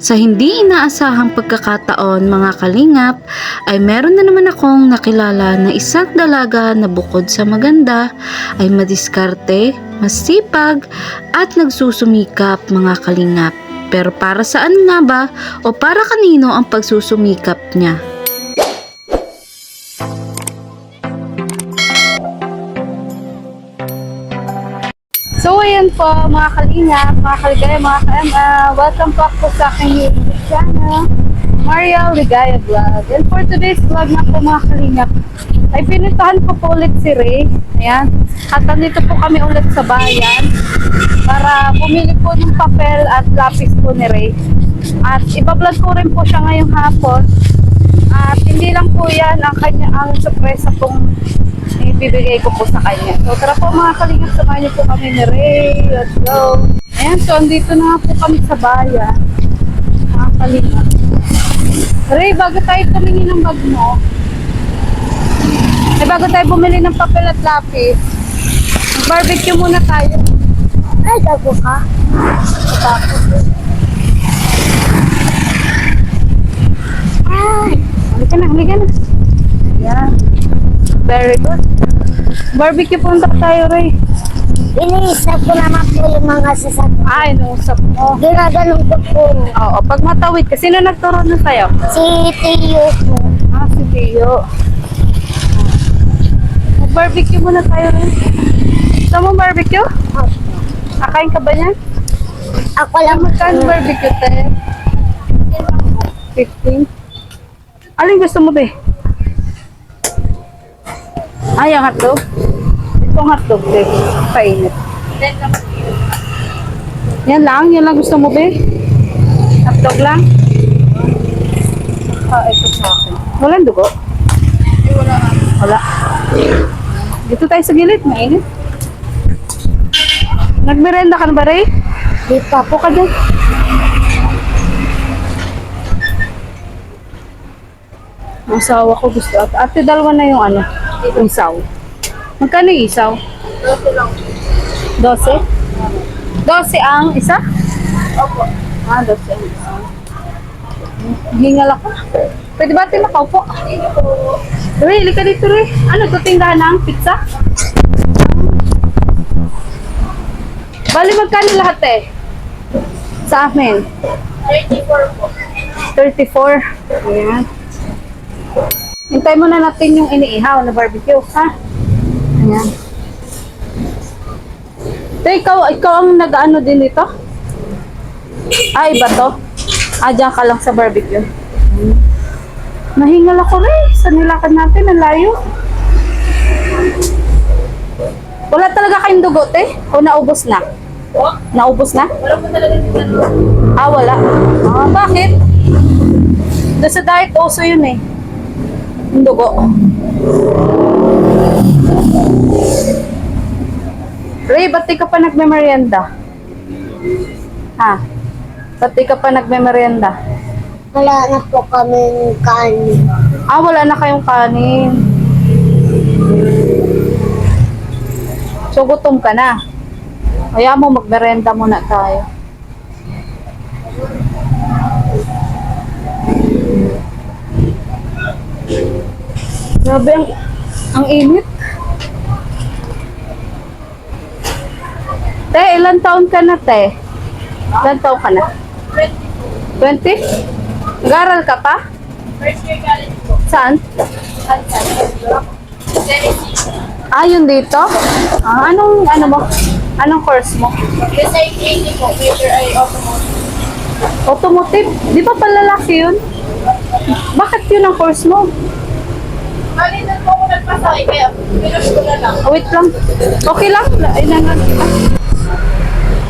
Sa hindi inaasahang pagkakataon mga kalingap, ay meron na naman akong nakilala na isang dalaga na bukod sa maganda ay madiskarte, masipag at nagsusumikap mga kalingap. Pero para saan nga ba o para kanino ang pagsusumikap niya? So ayan po mga kalingap, mga kaligaya, mga ka-MA, welcome back po sa aking YouTube channel, Mariel Ligaya Vlog. And for today's vlog na po mga kalingap, ay pinuntahan ko po ulit si Ray. Ayan, at nandito po kami ulit sa bayan para bumili po ng papel at lapis po ni Ray. At ibablog ko rin po siya ngayong hapon. At hindi lang po yan ang surpresa pong ibibigay ko po sa kanya. So tara po mga kalingap, samahan niyo po kami ni Ray. Let's go! Ayan, so andito na nga po kami sa bayan. Mga kalingap. Ray, bago tayo tumingin ng bag mo, bago tayo bumili ng papel at lapis, barbecue muna tayo. Ay, gago ka. Ay, halika na, halika na. Ayan. Very good. Barbecue punta tayo, Ray. Iniisip ko naman po yung mga sasakyan. Ay, nausap mo. Ginaganong ko po. Oo, pag matawid ka, sino nagturo na sa'yo? Si Tiyo po. Ah, si Tio. Mag-barbecue muna tayo, Ray. Gusto mo barbecue? Akain ka ba niyan? Ako lang Magkano barbecue, te? 15. Alin gusto mo, be? Ay, ang hotdog. Itong hotdog, be. Painit. Yan lang gusto mo, be? Hotdog lang? Ah, ito sa akin. Walang dugo? Wala. Dito tayo sa gilid, mainit. Nagmerenda ka na ba, Ray? Di pa po Ka dyan. Ang sawa ko gusto. Ate, dalawa na yung ano, yung isaw. Magkano yung isaw? 12 lang. 12? 12 ang isa? Opo. Ah, 12 ang isa. Hingal ako. Pwede ba tayo makaupo? Ray, lika dito, Ray. Ano, tutinggahan ng pizza? Bali, magkano lahat eh? Sa amin? 34 po. 34. Ayan. Hintay muna natin yung iniihaw na barbecue, ha? Ayan. So, ikaw ang nag-ano din dito? Ah, iba to? Ah, dyan ka lang sa barbecue. Nahingal ako rin. Sa nilakad natin, ang layo. Wala talaga kayong dugo, te? O naubos na? Naubos na? Wala po talaga dito. Ah, wala. Ah, bakit? Doon sa diet, uso yun eh. Yung dugo. Ray, ba't di ka pa nagme-merienda? Ha? Ba't di ka pa nagme-merienda? Wala na po kaming kanin. Ah, wala na kayong kanin. So, gutom ka na. Kaya mo, magmerenda muna tayo. Grabe, ang init. Te, ilan taon ka na, te? Ilan taon ka na? 20? Nag-aral ka pa? First year college po. Saan? Ah, yun dito? Ah, ano mo? Anong course mo? Design 80 po. Major ay automotive. Automotive? Di ba palalaki yun? Bakit yun ang course mo? Bali na po ako nagpasakay kaya pinush ko na lang. Oh, wait lang. Okay lang. Ilangan kita.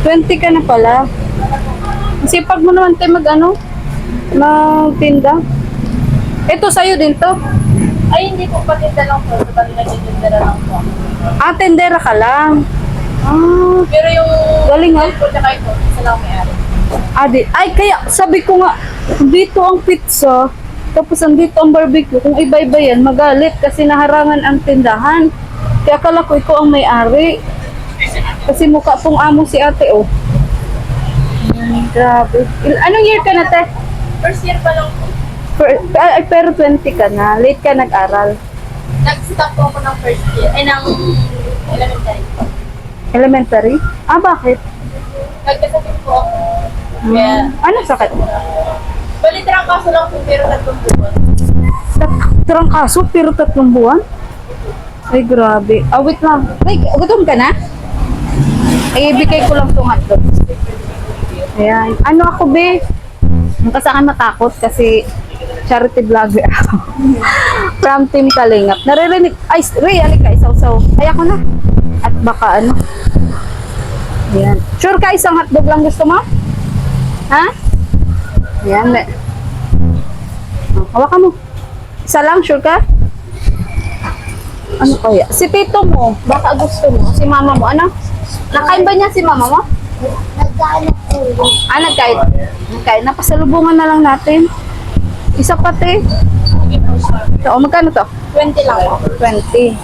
20 ka na pala. Sipag mo naman tayo magtinda. Ito sa'yo din to. Ay, hindi po patinda lang po. Bali nagtitinda na lang po. Ah, tendera ka lang. Ah, Pero yung galing ha. po tsaka ito, isa lang may-ari. Ay, kaya sabi ko nga, dito ang pizza, tapos andito ang barbecue. Kung iba-iba yan, magalit kasi naharangan ang tindahan. Kaya akala ko ikaw ang may-ari. Kasi mukha pong amo si ate, oh. Grabe. Anong year ka na, te? First year pa lang po. Pero 20 ka na. Late ka nag-aral. Nag-stop po ako ng first year. Ng elementary. Elementary? Ah, bakit? Nagkasakit po ako. Kaya, Anong sakit? balitrang kaso lang po pero 3 buwan. Trangkaso, pero 3 buwan? Ay, grabe. Ah, wait lang. Wait, gutom ka na? Ay, ibigay ko lang itong hotdog. Ayan. Ano ako, be? Ang kasakan matakot kasi charity vlogger ako. From Team Kalingap. Naririnig. Ay, Ray, alika, isaw-saw. Ay, ako na. At baka ano. Ayan. Sure ka, isang hotdog lang gusto mo? Ha? Ayan. Hawakan mo. Isa lang, sure ka? Ano kaya? Si tito mo, baka gusto mo. Si mama mo, ano? Nakain ba niya si mama mo? Nagkain ako. Ah, nagkain. Nagkain. Napasalubungan na lang natin. Isa pati. So, magkano to? 20 lang po. 20.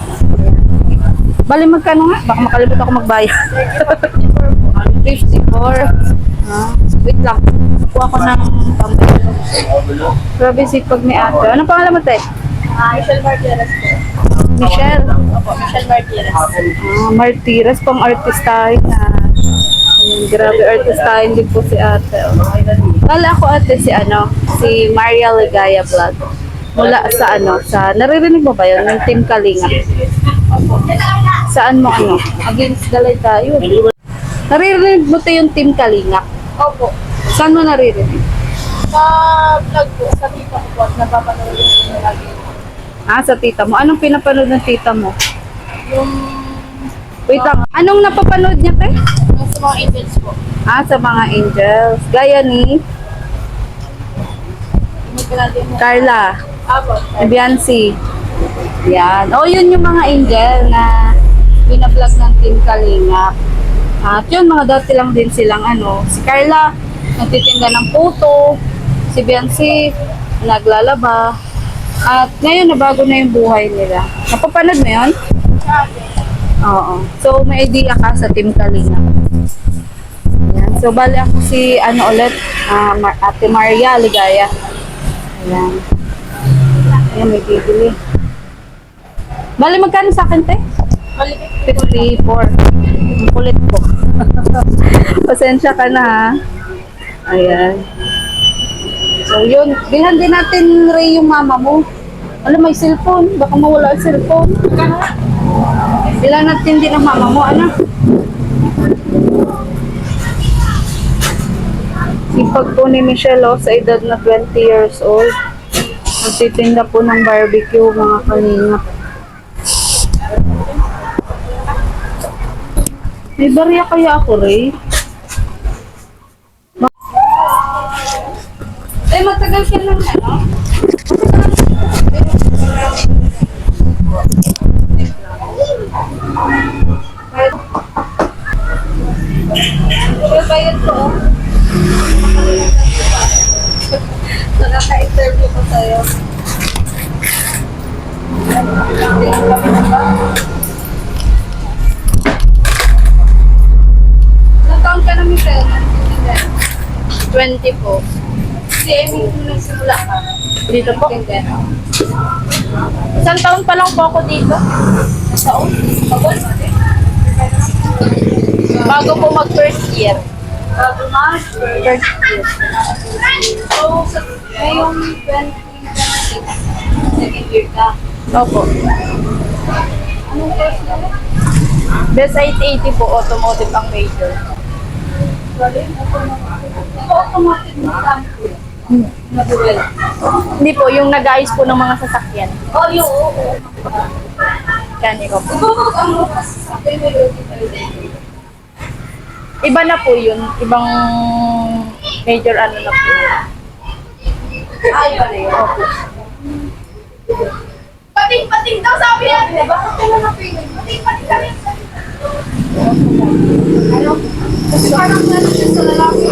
Bali, magkano nga? Baka makalimutan ako magbayad. 54. Ah, wait lang. Kuha ko ng pambayad. Grabe sipag ni ate. Anong pangalan mo, te? Michelle Martires po. Michelle. Opo, Michelle Martires. Ah, Martires, pang artistahin na. Grabe, artistahin din po si ate. Kala ako ate si Maria Ligaya Vlog. Mula sa naririnig mo ba yun? Yung Team Kalinga. Saan mo Against Dalay tayo. Naririnig mo to yung Team Kalinga. Opo. Saan mo naririnig? Sa vlog po, sa tita ko po, napapanood ko lagi. Ah, sa tita mo. Anong pinapanood ng tita mo? Yung Wait lang. Anong napapanood niya, te? sa mga angels po. Ah, sa mga angels. Gaya ni Yung pinali mo. Carla. Apo. Beyonce. Yan. O, yun yung mga angel na binablog ng Team Kalingap. At yun, mga dati lang din silang si Carla, nagtitinda ng puto. Si Beyonce, naglalaba. At ngayon, nabago na yung buhay nila. Napapanood mo yun? Oo. So, may idea ka sa Team Kalingap. Yan. So, bali ako si, Ate Maria Ligaya. Ayan. Ayan, may bibili. Bali, magkano sa akin, te? Malipit. 54. Ang kulit ko. Pasensya ka na, ha? Ayan. So, yun. Bilhan din natin, Ray, yung mama mo. Alam, may cellphone. Baka mawala ang cellphone. Bilhan natin din ang mama mo, Sipag po ni Michelle, sa edad na 20 years old. Nagtitinda po ng barbecue, mga kalingap. May barya kaya ako, Ray? Ay, matagal ka lang, Sure, bayad ko, Nakaka-interview ko sa'yo. Ilang taon ka na, Michelle? 20 po. Si Emmy, kung nagsimula ka. Dito po? Isang taon pa lang po ako dito. Taon? Bago po mag first year. Bago March, first year. So, ngayong 2026, second year ka. Opo. Anong course mo? Best 880 po, automotive ang major. Galing, automatic na sample. Nabuwel. Hindi po, yung nag-ayos po ng mga sasakyan. Oh, yung oo. Kaniko po. Ito ang lukas sa akin, Iba na po yun. Ibang major na po yun. Ay, pala yun. Pating daw sabi yan. Bakit ka na napili? Pating ka rin. Ano? Kasi parang meron siya sa lalaki.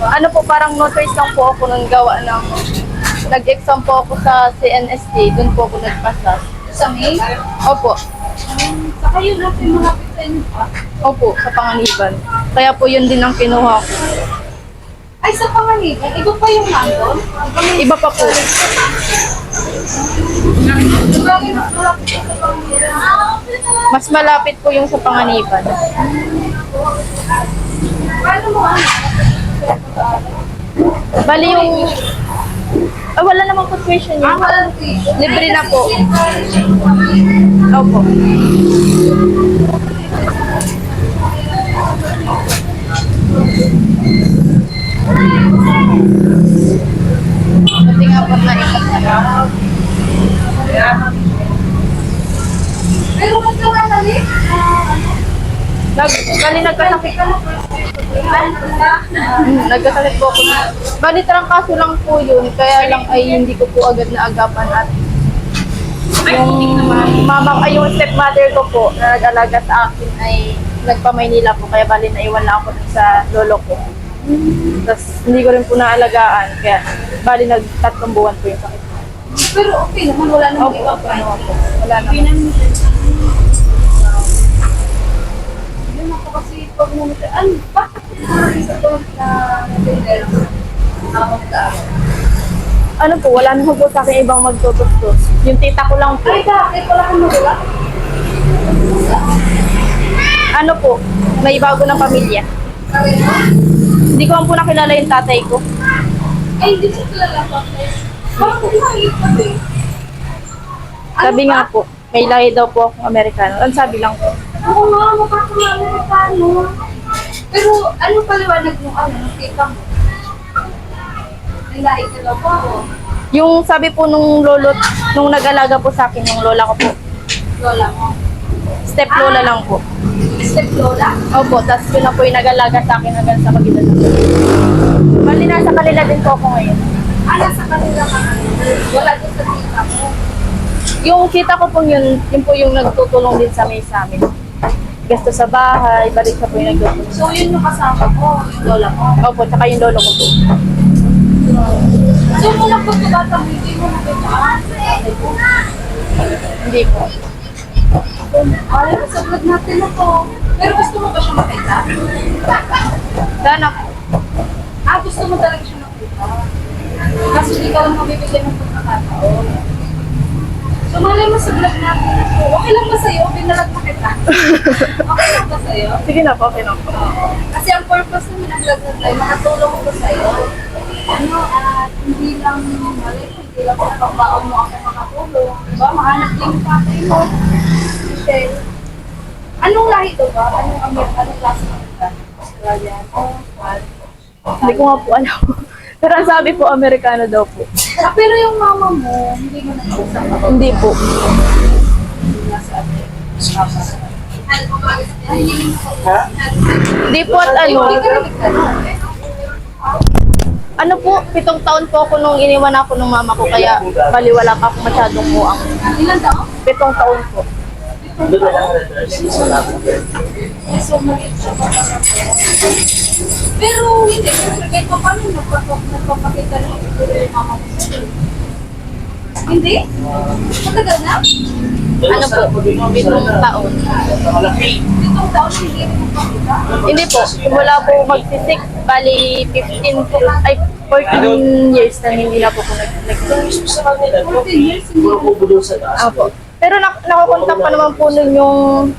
Ano po, parang notaries lang po ako nang gawa ng nag-exam po ako sa CNST. Doon po ako nagpasa. Sa May? Opo. Sa kayo natin malapit sa inyo pa. Opo, sa Panganiban. Kaya po yun din ang kinuha ko. Ay, sa Panganiban, iba pa yung nandun? Iba pa po. Mas malapit po yung sa Panganiban. Paano mo Bali yung... wala namang po tuition yun. Libre na po. Opo. Kasi nga po na ikot na. Pero ba't ka nga nali? Bali nagkasakit ka. Nagkasakit po ako na. Bali trangkaso lang po yun. Kaya lang ay hindi ko po agad na agapan at yung mama ay yung stepmother ko po na nag-alaga sa akin ay nagpa-Maynila po. Kaya bali naiwan lang ako dun sa lolo ko. Tapos hindi ko rin po naalagaan. Kaya bali nag-3 buwan po yung sakit. Pero okay naman, wala namang iba pa. Wala naman. Yun ako kasi pag naman, bakit ito na nabigay Ano po, wala naman po sa akin ibang magtutustos. Yung tita ko lang po. Ay, bakit? Wala kang magula? Ano po, may bago ng pamilya. Hindi ko man po nakilala yung tatay ko. Ay, hindi siya kilala pa. Parang pinahit pa din. Sabi nga po, may lahi daw po akong Amerikano. Ang sabi lang po. Oo nga, mukha ko nga Amerikano. Pero ano paliwanag mo, ng tita mo? Nalahi ka daw po ako. Yung sabi po nung lolo, nung nag-alaga po sa akin, yung lola ko po, Lola mo. step lola lang po. Step Lola? Opo, tapos yun na po yung nag-alaga sa akin hanggang sa mag-edad. Bali, nasa kanila din po ako ngayon. Nasa kanila ka na. Wala doon sa tita mo. Yung kita ko po yun po yung nagtutulong din sa may sa amin. Gasto sa bahay, balik sa po yung nagtutulong. So, yun yung kasama mo, yung Lola mo. Opo, tsaka yung lolo ko po. So, muna po ito batang hindi mo nabitaan sa tatay mo. Hindi po. Ay, sa vlog natin ako. Pero gusto mo ba siya makita? Sana po. Gusto mo talaga siya makita. Kaso di ka lang mabibigyan ng pagkakataon. So, malay mo sa vlog natin ako. Okay lang ba sa'yo? Binalag na kita. Okay lang ba sa'yo? Sige na po, okay na po. Kasi ang purpose namin ng vlog na tayo, makatulong ko sa'yo. Ano, at hindi lang, malay mo, hindi lang napagbaon mo ako makatulong. Diba? Mahanap din yung tatay mo. Michelle. Anong lahi to ba? Anong klase mo ka? Australian? Hindi ko nga po alam. Pero ang sabi po, Amerikano daw po. Pero yung mama mo, hindi mo nag-usap ako. Hindi po. Nasa atin. Ay, hindi mo Hindi po at ano. Hindi ka nagtanong. Ano po, 7 taon po ako nung iniwan ako ng mama ko. Kaya baliwala pa ako masyadong muang. Ilan taon? 7 taon po. So, maliit siya pa. Pero hindi, kahit pa paano nagpapakita ng yung mama mo sa'yo? Hindi? Matagal na? Ano po, 7 taon. 7 taon hindi rin magpapakita? Hindi po, wala po magsisik. Bali, 15 po, ay 14 years na hindi na po ko nag-sik. 14 years hindi. Opo. Pero nakakontak pa naman po nun yung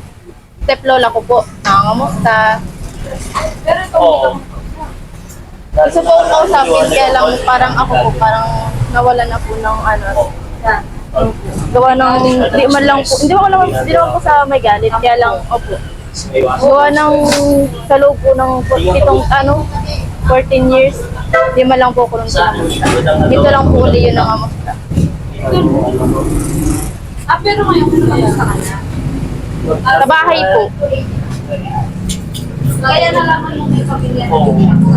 steplola ko po. Nangangamusta. Pero ito hindi ka Gusto po akong kausapin, kaya lang parang ako po, parang nawala na po ng ano. Gawa ng, di man lang po, hindi naman po sa may galit, kaya lang, opo. Gawa ng, sa loob po ng 14 years, di man lang po ako nung sinamusta. Dito lang po uli yun ang amusta. pero ngayon ano ba sa kanya? Sa bahay po. Kaya nalaman mo may pamilya na hindi ako.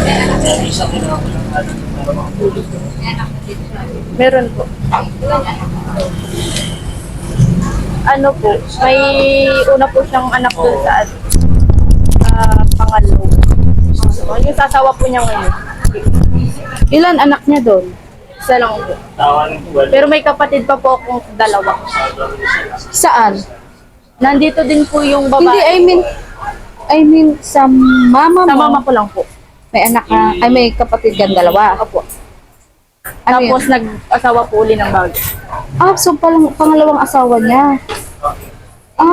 May anak na rin siya. May anak na din siya. Meron po. Ilan anak mo? Ano po, may una po siyang anak doon sa pangalo. Yung sasawa po niya ngayon. Ilan anak niya doon? Isa lang po. Pero may kapatid pa po akong 2. Saan? Nandito din po yung babae. Hindi, I mean, I mean, sa mama mo, Sa mama ko lang po. may anak ka, ay may kapatid kang dalawa. Opo. Ano Tapos yun? nag-asawa po uli ng bago. So pangalawang asawa niya.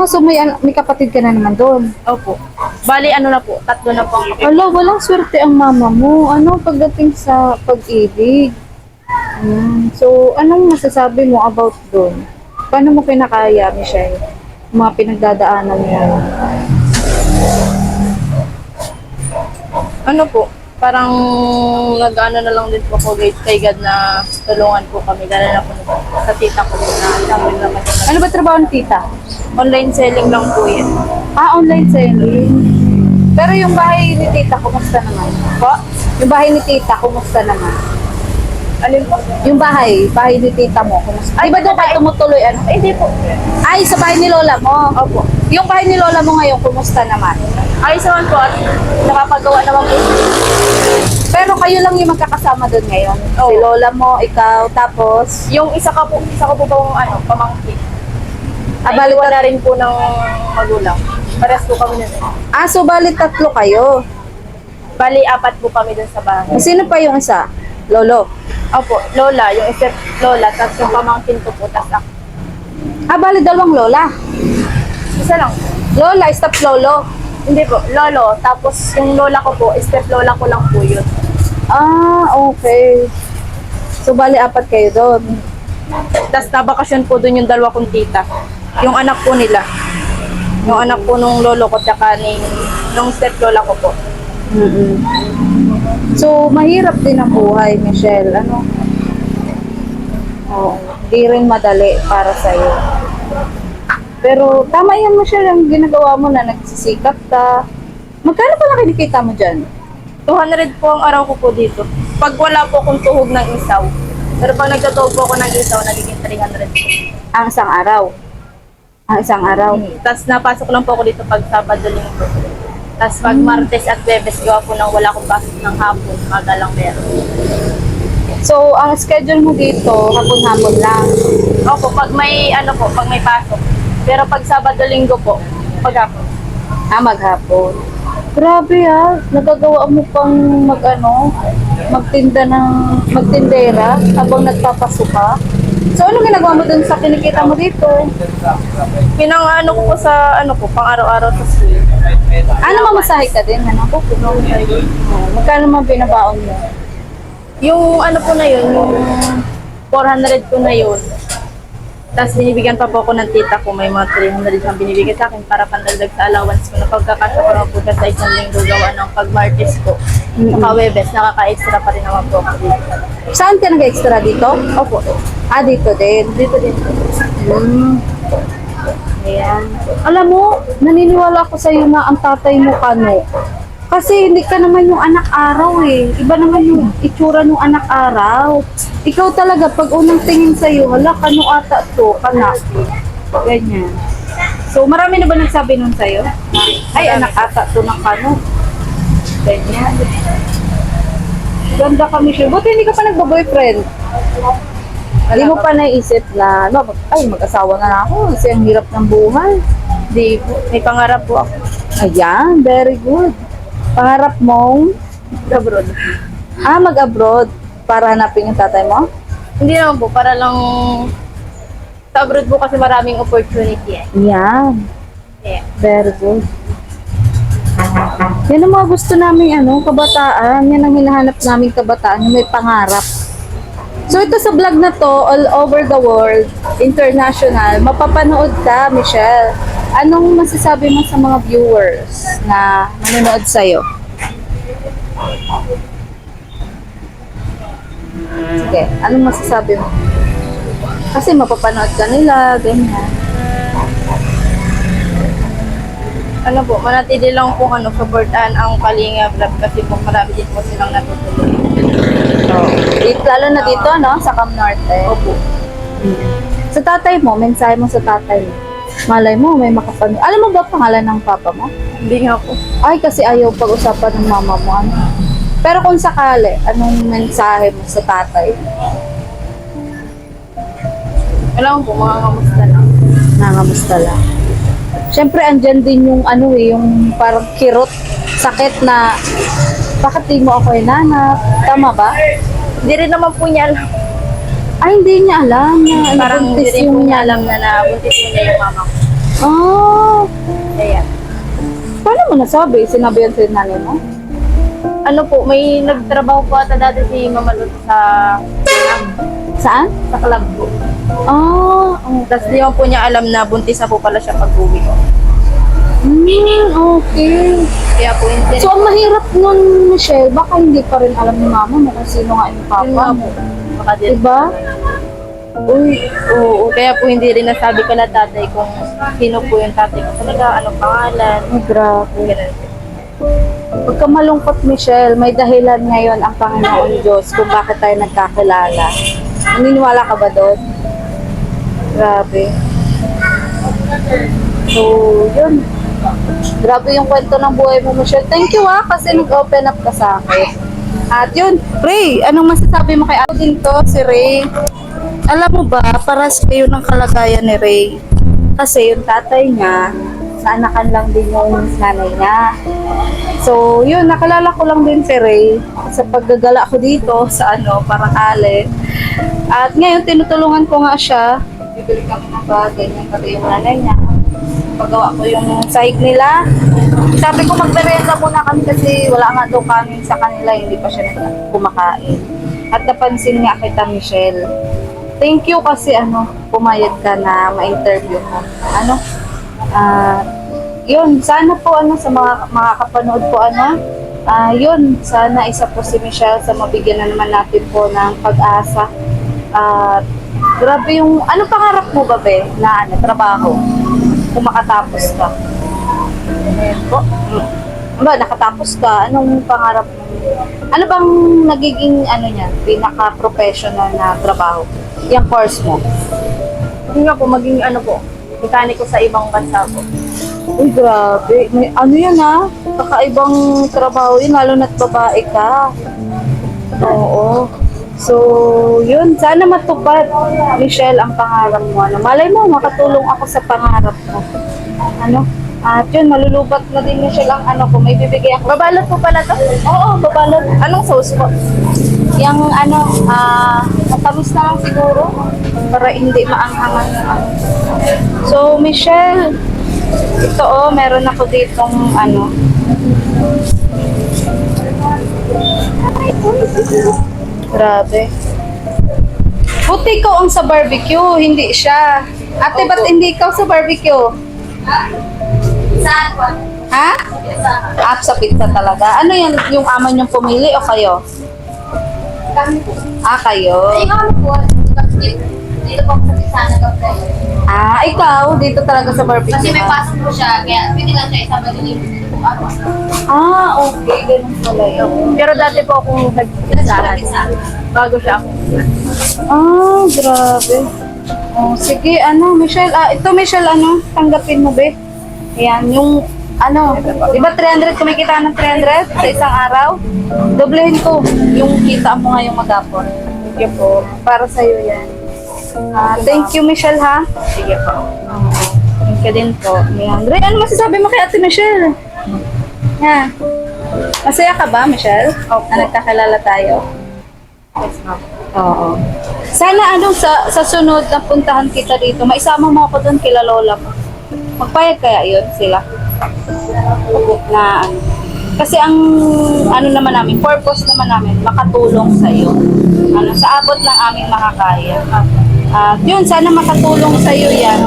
So may kapatid ka na naman doon. Opo. Bali, ano na po, 3 na po ang kapatid. Wala, walang swerte ang mama mo. Ano pagdating sa pag-ibig? So, anong masasabi mo about doon? Paano mo kinakaya, Michelle? Mga pinagdadaanan mo. Ano po, parang nag-ano na lang din po ako kay God na tulungan po kami. Lalo na po sa tita ko na sabi naman. Ano ba trabaho ng tita? Online selling lang po yan. Online selling. Pero yung bahay ni tita, kumusta naman? Po? Yung bahay ni tita, kumusta naman? Alin po? Yung bahay ni tita mo, kumusta? Ay, ba doon kayo tumutuloy? Ano? Ay, hindi po. Ay, sa bahay ni lola mo? Opo. Yung bahay ni lola mo ngayon, kumusta naman? Ayos naman po at nakapagawa naman po. Pero kayo lang yung magkakasama doon ngayon. Si Oo. lola mo, ikaw, tapos... Yung isa ko po pong pamangkin. Bali Wala rin po ng magulang. Parehas po kami nun. so bali tatlo kayo. Bali, 4 po kami dun sa bahay. Sino pa yung isa? Lolo. Opo, lola, yung step lola, tapos yung pamangkin ko po, tapos ako. Bali dalawang lola. Isa lang. Lola, stop lolo. Hindi po, lolo, tapos yung lola ko po, step lola ko lang po yun. Okay. So bali 4 kayo doon. Tapos nabakasyon po dun yung 2 kong tita. Yung anak po nila. Yung anak po nung lolo ko, tsaka nung step lola ko po. So mahirap din ang buhay, Michelle. Ano? Oo. Di rin madali para sa'yo. Pero tama yan, Michelle, ang ginagawa mo na nagsisikap ka. Magkano pala kinikita mo dyan? 200 po ang araw ko po dito. Pag wala po akong tuhog ng isaw. Pero pag nagtatuhog po ako ng isaw, nagiging 300 po. Ang isang araw. Ang isang araw. Tapos napasok lang po ako dito pag Sabado, Linggo. Tapos pag Martes at Bebes, gawa po nang wala akong pasok ng hapon, maga lang meron. So, ang schedule mo dito, hapon-hapon lang. Opo, pag may pag may pasok. Pero pag Sabado, Linggo po, pag hapon. Maghapon. Grabe nagagawa mo pang magtindera habang nagpapasok ka. So, ano ginagawa mo dun sa kinikita mo dito? Pinang ko po sa pang araw-araw sa school. Mamasahe ka din? Magkano man binabaon mo? Yung po na yun, yung 400 ko na yun. Tapos binibigyan pa po ako ng tita ko, may mga 300 siyang binibigyan sa akin para pandagdag sa allowance ko na pagkakasya ko naman po siya sa isang linggo gawa ng pag-Martes ko. Saka Webes, nakaka-extra pa rin naman po ako dito. Saan ka nag-extra dito? Opo. Dito din. Dito din. Ayan. Alam mo, naniniwala ako sa'yo na ang tatay mo kano. Kasi hindi ka naman yung anak araw Iba naman yung itsura ng anak araw. Ikaw talaga, pag unang tingin sa'yo, hala, kano ata to, kana. Ganyan. So, marami na ba nagsabi nun sa'yo? Ay, anak ata to ng kano. Ganyan. Ganda kami siya. Buti hindi ka pa nagbo-boyfriend. Hindi mo pa naisip na, mag-asawa na ako kasi ang hirap ng buhay. Di po. May pangarap po ako. Ayan, very good. Pangarap mong Abroad. mag-abroad para hanapin yung tatay mo? Hindi naman po, para lang sa abroad po kasi maraming opportunity Yan, Yeah. very good. Yan ang mga gusto namin kabataan. Yan ang hinahanap namin kabataan, yung may pangarap. So ito sa vlog na to, all over the world, international, mapapanood ka, Michelle. Anong masasabi mo sa mga viewers na manonood sa'yo? Sige, anong masasabi mo? Kasi mapapanood ka nila, ganyan. Manatili lang po supportahan ang Kalinga Vlog kasi po marami din po silang natutuloy. Lalo na dito, sa Cam Norte. Opo. Sa tatay mo, mensahe mo sa tatay mo. Malay mo, may makapanood. Alam mo ba pangalan ng papa mo? Hindi nga po. Ay, kasi ayaw pag-usapan ng mama mo. Pero kung sakali, anong mensahe mo sa tatay? Alam po, mga kamusta lang. Nangamusta lang. syempre andyan din yung ano eh, yung parang kirot, sakit na, bakit di mo ako hinanap? Tama ba? Hindi rin naman po niya alam. Ay, hindi niya alam na Parang hindi nabuntis rin po yung niya alam na nabuntis mo niya yung mama ko. Ah, Kaya, paano mo nasabi? Sinabi yan sa nanay mo? ano po, may nagtrabaho po ata dati si Mama Lut sa Saan? club po. Ah, Tapos di naman po niya alam na buntis na po pala siya pag-uwi ko. okay. Kaya po hindi. So, ang mahirap nun, Michelle, baka hindi pa rin alam ni mama mo kung sino nga yung Yun papa nga mo. po. Baka din. Diba? Uy, oo. Kaya po hindi rin nasabi ko na tatay kung sino po yung tatay ko. Talaga, anong pangalan. Ay, grabe. Ganun. Huwag ka malungkot, Michelle. May dahilan ngayon ang Panginoon Diyos kung bakit tayo nagkakilala. Naniniwala ka ba doon? Grabe. So, yun. Grabe yung kwento ng buhay mo, Michelle. Thank you kasi nag-open up ka sa akin. At yun, Ray, anong masasabi mo kay ako din to, si Ray? Alam mo ba, paras kayo ng kalagayan ni Ray. Kasi yung tatay niya, naanakan lang din yung nanay niya. So, yun, nakalala ko lang din si Ray sa paggagala ko dito sa parang ale. At ngayon, tinutulungan ko nga siya. Bibili kami ng bagay niya, pati yung nanay niya. Pagawa ko yung sahig nila. Sabi ko magmerenda muna kami kasi wala nga daw kami sa kanila, hindi pa siya kumakain. At napansin nga kita, Michelle. Thank you kasi pumayag ka na ma-interview ko. Yun, sana po sa mga makakapanood po yun, sana isa po si Michelle sa mabigyan na naman natin po ng pag-asa. Grabe yung, pangarap mo ba, be, na trabaho? Kung makatapos ka. Ayan po. Ba, nakatapos ka, anong pangarap mo? Ano bang nagiging, niyan, pinaka-professional na trabaho? Yung course mo? Yun nga po, maging mekaniko sa ibang bansa po. Uy, grabe. May, yan kakaibang trabaho yun, lalo na't babae ka. Oo. So, yun. Sana matupad, Michelle, ang pangarap mo. Malay mo, makatulong ako sa pangarap mo. At yun, malulubat na din, Michelle, ang ko. May bibigay ako. Babalot po pala to? Oo, babalot. Anong sauce po? Yung matamis na lang siguro. Para hindi maanghangan. So, Michelle, ito meron ako ditong grabe. Buti ikaw ang sa barbecue, hindi siya. Ate, ba't hindi ikaw sa barbecue? Saan po? Ha? Sa pizza talaga. Ano yan, yung ama niyong pumili o kayo? Kami po. Kayo? Ay, kami po. Dito po sa Pisana daw. Ikaw, dito talaga sa barbecue. Kasi may pasok po siya, kaya pwede lang siya isama din yung dito po ako. Okay, ganun pala yun. Pero dati po akong nagpisahan. Bago siya ako. Grabe. Sige, Michelle. Ito, Michelle, tanggapin mo, be. Ayan, yung, iba 300, kumikita ng 300 sa isang araw? Doblehin ko yung kita mo ngayong magapon. Sige po. Para sa'yo yan. Thank you, Michelle, ha? Sige po. Thank you din po. Ayan. Ray, ano masasabi mo kay Ate Michelle? Yan. Masaya ka ba, Michelle? Opo. Na nagkakilala tayo? Yes, ma'am. Oo. Sana sa sunod na puntahan kita dito, maisama mo ako doon kila lola mo. Magpayag kaya yun sila? Na kasi ang naman namin, purpose naman namin, makatulong sa iyo. Sa abot ng aming makakaya. Yun, sana makatulong sa iyo yan.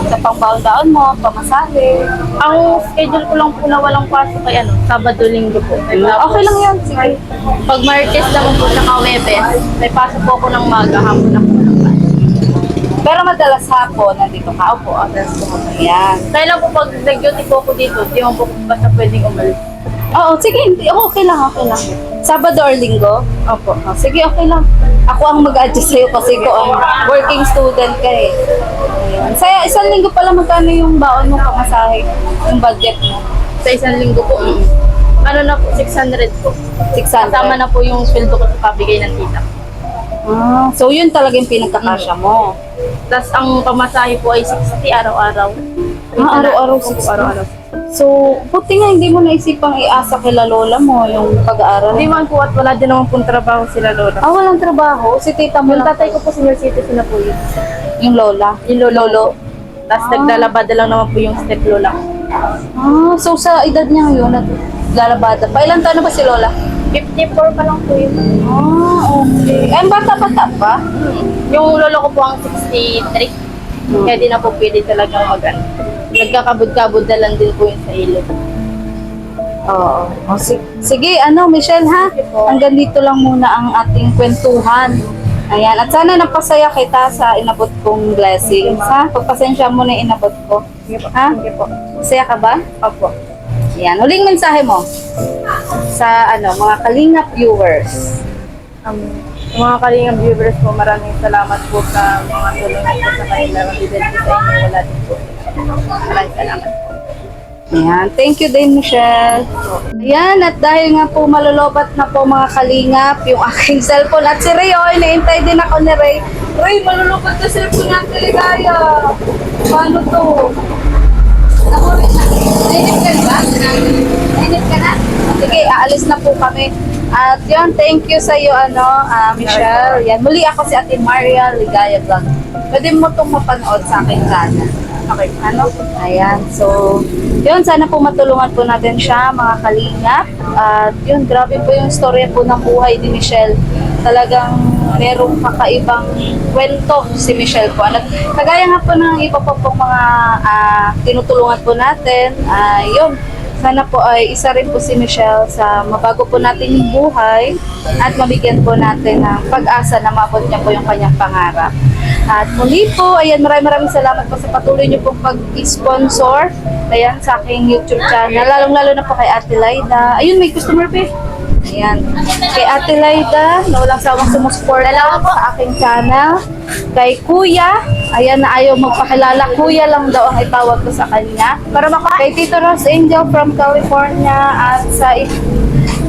Sa pangbaon-baon mo, pamasahe. Ang schedule ko lang po na walang pasok ay Sabado, Linggo po. Okay lang yan, sige. Pag Martes naman po sa Webes, may pasok po ako ng maga, hapon na po ng class. Pero madalas hapon, nandito ka po. Madalas pumunta yan. Kaya lang po pag nag-duty po ako dito, di mo po basta pwedeng umalis. Oo, sige, okay lang. Sabado or Linggo? Opo. Sige, okay lang. Ako ang mag-adjust sa'yo kasi ko ang working student ka eh. Ayun. Sa isang linggo pala magkano yung baon mo pamasahe? Yung budget mo? Sa isang linggo po, na po, 600 po. 600. Kasama na po yung sweldo ko sa pabigay ng tita. So yun talaga yung pinagkakasya mo. Tapos ang pamasahe po ay 60 araw-araw. Araw-araw Opo, 60. araw-araw. So, buti nga hindi mo naisipang iasa kila lola mo yung pag-aaral. Hindi man po at wala din naman pong trabaho sila lola. Walang trabaho. Si tita mo Yung lang. tatay ko po senior citizen na po yun. Yung lola. Yung lolo. Tapos naglalabada lang naman po yung step lola. So sa edad niya ngayon, naglalabada pa. Ilan taon na ba si lola? 54 pa lang po yun. Okay. Ay, bata-bata pa? Yung lolo ko po ang 63. Kaya di na po pwede talagang mag-ano. Nagkakabod-kabod na lang din po yun sa ilog. Oo. Sige, Michelle ha? Hanggang dito lang muna ang ating kwentuhan. Ayan. At sana napasaya kita sa inabot kong blessings, ha? Pagpasensya mo na yung inabot ko. Ha? Sige po. Masaya ka ba? Opo. Ayan. Huling mensahe mo sa mga Kalingap viewers. Yung mga kalingang viewers po, maraming salamat po sa mga tulong po sa kanila. Hindi din po sa inyo, wala din po. Maraming salamat po. Ayan. Thank you din, Michelle. Ayan. At dahil nga po malulobat na po mga Kalingap yung aking cellphone. At si Ray, inaintay din ako ni Ray. Ray, malulobat na cellphone natin, Ligaya. Paano to? Ako rin na. Nainip ka ba? Nainip ka na? Sige, aalis na po kami. At yun, thank you sa iyo, Michelle. Yan, muli ako si Ate Maria Ligaya Vlog. Pwede mo itong mapanood sa aking channel. Okay, Ayan, so, yun, sana po matulungan po natin siya, mga Kalingap. At yun, grabe po yung storya po ng buhay ni Michelle. Talagang merong kakaibang kwento si Michelle po. At kagaya nga po ng iba po pong mga tinutulungan po natin, yun, sana po ay isa rin po si Michelle sa mabago po natin yung buhay at mabigyan po natin ng pag-asa na mabot niya po yung kanyang pangarap. At muli po, ayan, maraming salamat po sa patuloy niyo pong pag-sponsor ayan, sa aking YouTube channel. Lalong-lalo na po kay Ate Laida. Ayun, may customer pa. Ayan. Kay Ate Laida, na walang sawang sumusuporta sa aking channel. Kay Kuya, ayan na ayaw magpakilala. Kuya lang daw ang itawag ko sa kanya. Kay Tito Ross Angel from California. At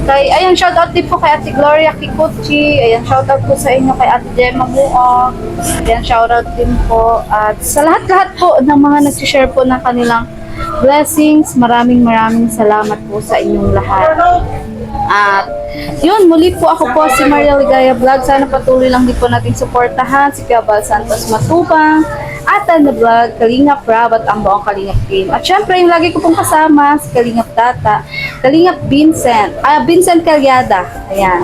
ayan, shoutout din po kay Ate Gloria Kikuchi. Ayan, shoutout po sa inyo kay Ate Gemma Muo. Ayan, shoutout din po. At sa lahat-lahat po ng mga nag-share po ng kanilang blessings, maraming salamat po sa inyong lahat. At yun, muli po ako po si Maria Ligaya Vlog. Sana patuloy lang din po natin suportahan si Kuya Val Santos Matubang, Atan the Vlog, Kalingap Rab at ang buong Kalingap team. At syempre, yung lagi ko pong kasama si Kalingap Tata, Kalingap Vincent Calyada. Ayan.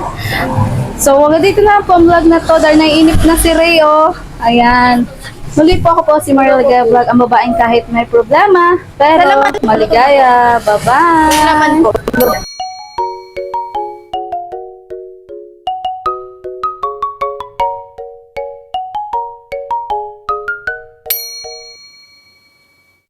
So, hanggang dito na po ang vlog na to dahil naiinip na si Rayo. Ayan. Muli po ako po si Maria Ligaya Vlog, ang babaeng kahit may problema, pero maligaya. Bye-bye! Salamat po.